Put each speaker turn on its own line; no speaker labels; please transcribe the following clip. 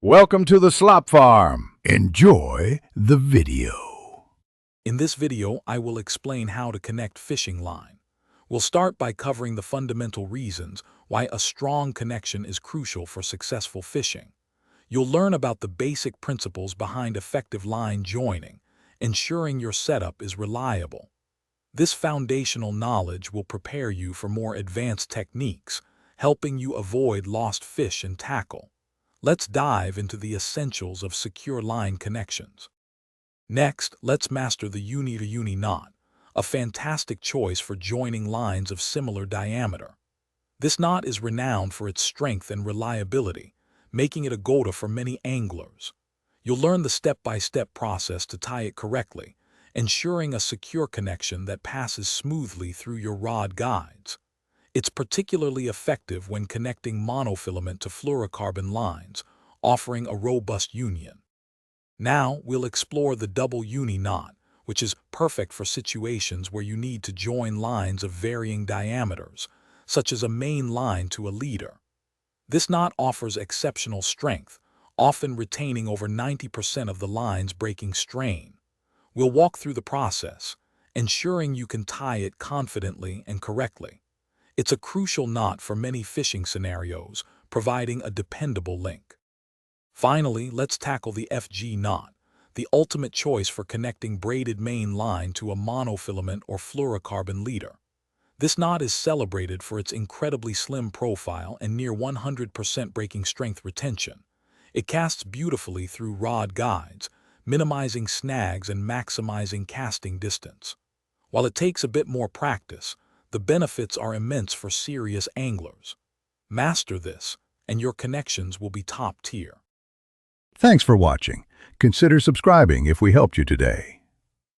Welcome to the Slop Farm. Enjoy the video.
In this video, I will explain how to connect fishing line. We'll start by covering the fundamental reasons why a strong connection is crucial for successful fishing. You'll learn about the basic principles behind effective line joining, ensuring your setup is reliable. This foundational knowledge will prepare you for more advanced techniques, helping you avoid lost fish and tackle. Let's dive into the essentials of secure line connections. Next, let's master the uni-to-uni knot, a fantastic choice for joining lines of similar diameter. This knot is renowned for its strength and reliability, making it a go-to for many anglers. You'll learn the step-by-step process to tie it correctly, ensuring a secure connection that passes smoothly through your rod guides. It's particularly effective when connecting monofilament to fluorocarbon lines, offering a robust union. Now, we'll explore the double uni knot, which is perfect for situations where you need to join lines of varying diameters, such as a main line to a leader. This knot offers exceptional strength, often retaining over 90% of the line's breaking strain. We'll walk through the process, ensuring you can tie it confidently and correctly. It's a crucial knot for many fishing scenarios, providing a dependable link. Finally, let's tackle the FG knot, the ultimate choice for connecting braided main line to a monofilament or fluorocarbon leader. This knot is celebrated for its incredibly slim profile and near 100% breaking strength retention. It casts beautifully through rod guides, minimizing snags and maximizing casting distance. While it takes a bit more practice, the benefits are immense for serious anglers. Master this, and your connections will be top tier.
Thanks for watching. Consider subscribing if we helped you today.